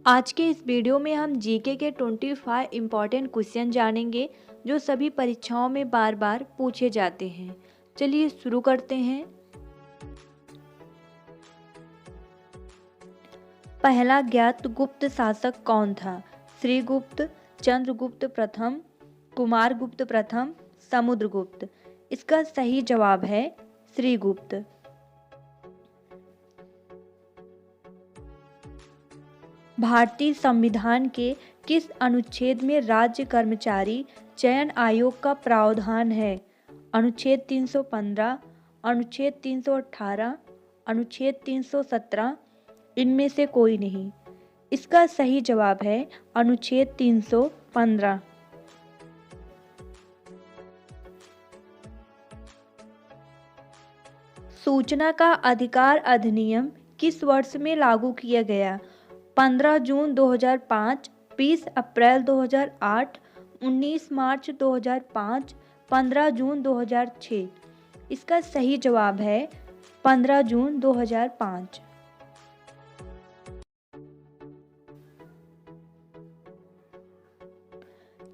आज के इस वीडियो में हम जीके के 25 इम्पॉर्टेंट क्वेश्चन जानेंगे जो सभी परीक्षाओं में बार बार पूछे जाते हैं। चलिए शुरू करते हैं। पहला ज्ञात गुप्त शासक कौन था? श्रीगुप्त, चंद्रगुप्त प्रथम, कुमारगुप्त प्रथम, समुद्रगुप्त। इसका सही जवाब है श्रीगुप्त। भारतीय संविधान के किस अनुच्छेद में राज्य कर्मचारी चयन आयोग का प्रावधान है? अनुच्छेद 315, अनुच्छेद 318, अनुच्छेद 317, इनमें से कोई नहीं। इसका सही जवाब है अनुच्छेद 315। सूचना का अधिकार अधिनियम किस वर्ष में लागू किया गया? 15 जून 2005, 20 अप्रैल 2008, 19 मार्च 2005, 15 जून 2006। इसका सही जवाब है 15 जून 2005।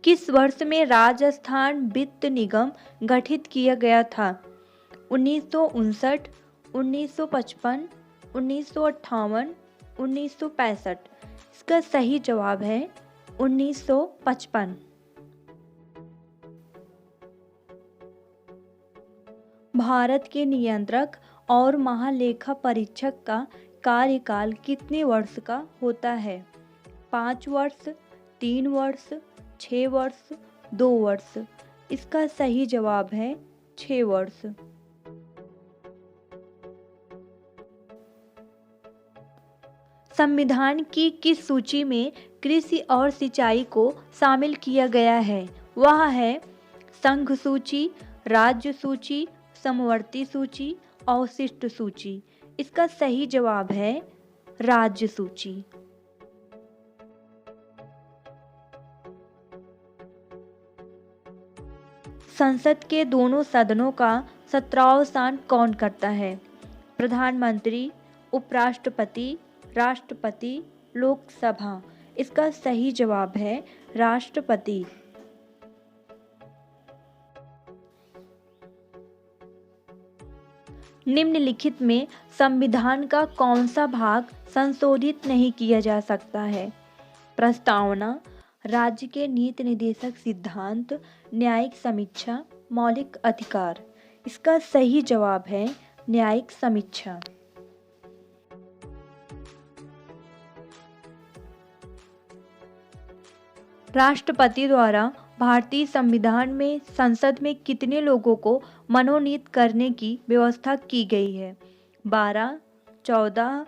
किस वर्ष में राजस्थान वित्त निगम गठित किया गया था? 1959, 1955, 1958, 1965। इसका सही जवाब है 1955। भारत के नियंत्रक और महालेखा परीक्षक का कार्यकाल कितने वर्ष का होता है? 5 वर्ष, 3 वर्ष, 6 वर्ष, 2 वर्ष। इसका सही जवाब है 6 वर्ष। संविधान की किस सूची में कृषि और सिंचाई को शामिल किया गया है? वह है संघ सूची, राज्य सूची, समवर्ती सूची, अवशिष्ट सूची। इसका सही जवाब है राज्य सूची। संसद के दोनों सदनों का 17वां स्थान कौन करता है? प्रधानमंत्री, उपराष्ट्रपति, राष्ट्रपति, लोकसभा। इसका सही जवाब है राष्ट्रपति। निम्नलिखित में संविधान का कौन सा भाग संशोधित नहीं किया जा सकता है? प्रस्तावना, राज्य के नीति निर्देशक सिद्धांत, न्यायिक समीक्षा, मौलिक अधिकार। इसका सही जवाब है न्यायिक समीक्षा। राष्ट्रपति द्वारा भारतीय संविधान में संसद में कितने लोगों को मनोनीत करने की व्यवस्था की गई है? 12, 14,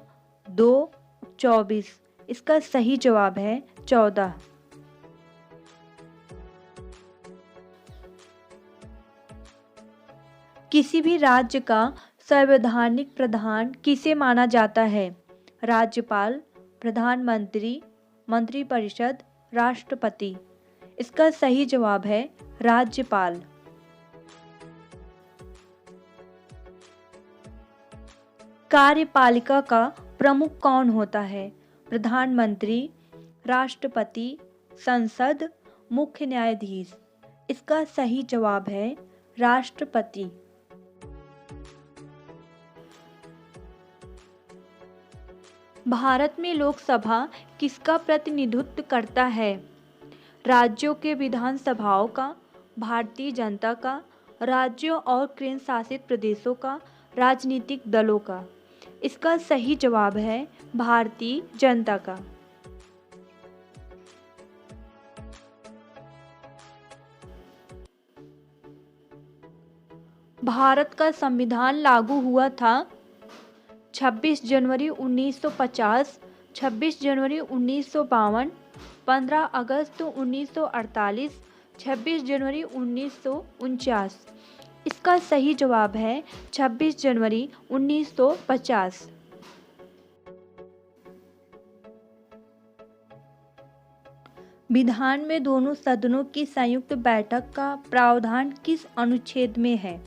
2, 24। इसका सही जवाब है 14। किसी भी राज्य का संवैधानिक प्रधान किसे माना जाता है? राज्यपाल, प्रधानमंत्री, मंत्रिपरिषद, राष्ट्रपति। इसका सही जवाब है राज्यपाल। कार्यपालिका का प्रमुख कौन होता है? प्रधानमंत्री, राष्ट्रपति, संसद, मुख्य न्यायाधीश। इसका सही जवाब है राष्ट्रपति। भारत में लोकसभा किसका प्रतिनिधित्व करता है? राज्यों के विधानसभाओं का, भारतीय जनता का, राज्यों और केंद्र शासित प्रदेशों का, राजनीतिक दलों का। इसका सही जवाब है भारतीय जनता का। भारत का संविधान लागू हुआ था 26 जनवरी 1950, 26 जनवरी 1952, 15 अगस्त 1948, 26 जनवरी 1949। इसका सही जवाब है 26 जनवरी 1950। विधान में दोनों सदनों की संयुक्त बैठक का प्रावधान किस अनुच्छेद में है?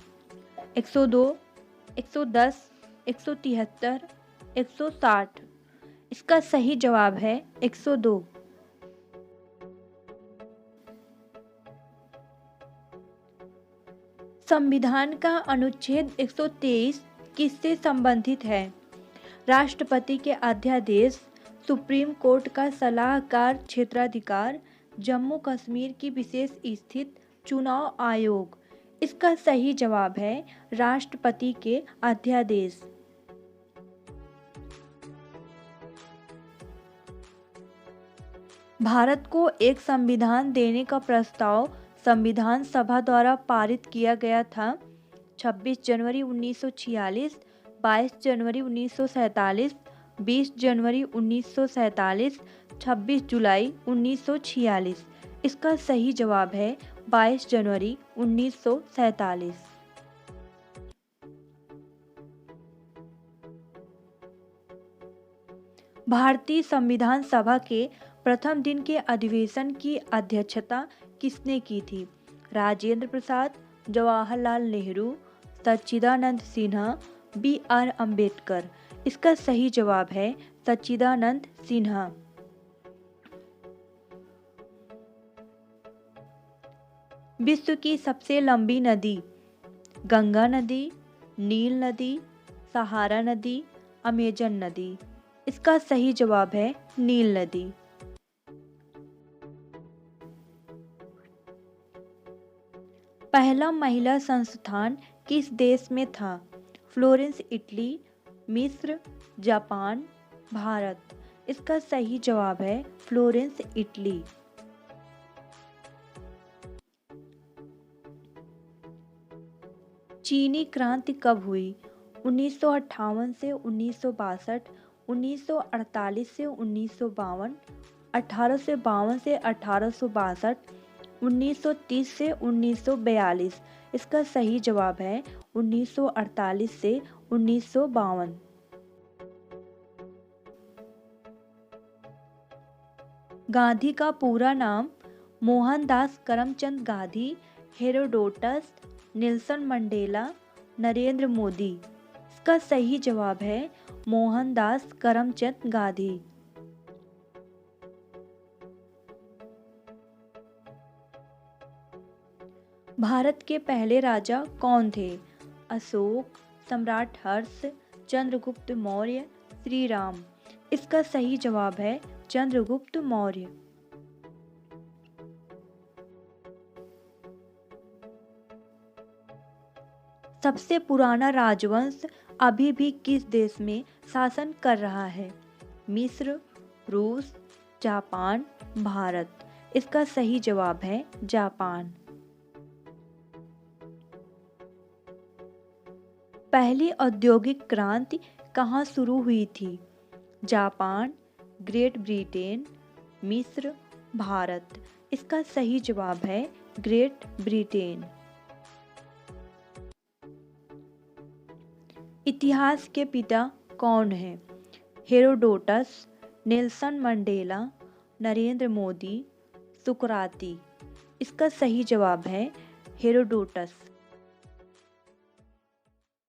102, 110, 173, 160। इसका सही जवाब है 102। संविधान का अनुच्छेद 123 किससे संबंधित है? राष्ट्रपति के अध्यादेश, सुप्रीम कोर्ट का सलाहकार क्षेत्राधिकार, जम्मू कश्मीर की विशेष स्थिति, चुनाव आयोग। इसका सही जवाब है राष्ट्रपति के अध्यादेश। भारत को एक संविधान देने का प्रस्ताव संविधान सभा द्वारा पारित किया गया था। 26 जनवरी 1946, 22 जनवरी 1947, 20 जनवरी 1947, 26 जुलाई 1946। इसका सही जवाब है 22 जनवरी 1947। भारतीय संविधान सभा के प्रथम दिन के अधिवेशन की अध्यक्षता किसने की थी? राजेंद्र प्रसाद, जवाहरलाल नेहरू, सच्चिदानंद सिन्हा, B.R. अम्बेडकर। इसका सही जवाब है सच्चिदानंद सिन्हा। विश्व की सबसे लंबी नदी? गंगा नदी, नील नदी, सहारा नदी, अमेजन नदी। इसका सही जवाब है नील नदी। पहला महिला संस्थान किस देश में था? फ्लोरेंस इटली, मिस्र, जापान, भारत। इसका सही जवाब है फ्लोरेंस इटली। चीनी क्रांति कब हुई? 1958 से 1962, 1948 से 1952, 1852 से 1862, 1930 से 1942। इसका सही जवाब है 1948 से 1952। गांधी का पूरा नाम? Mohandas Karamchand Gandhi, Herodotus, Nelson Mandela, Narendra Modi. इसका सही जवाब है मोहनदास करमचंद गांधी। भारत के पहले राजा कौन थे? अशोक, सम्राट हर्ष, चंद्रगुप्त मौर्य, श्री राम। इसका सही जवाब है चंद्रगुप्त मौर्य। सबसे पुराना राजवंश अभी भी किस देश में शासन कर रहा है? मिस्र, रूस, जापान, भारत। इसका सही जवाब है जापान। पहली औद्योगिक क्रांति कहाँ शुरू हुई थी? जापान, ग्रेट ब्रिटेन, मिस्र, भारत। इसका सही जवाब है ग्रेट ब्रिटेन। इतिहास के पिता कौन हैं? Herodotus, Nelson Mandela, Narendra Modi, सुकराती। इसका सही जवाब है हेरोडोटस।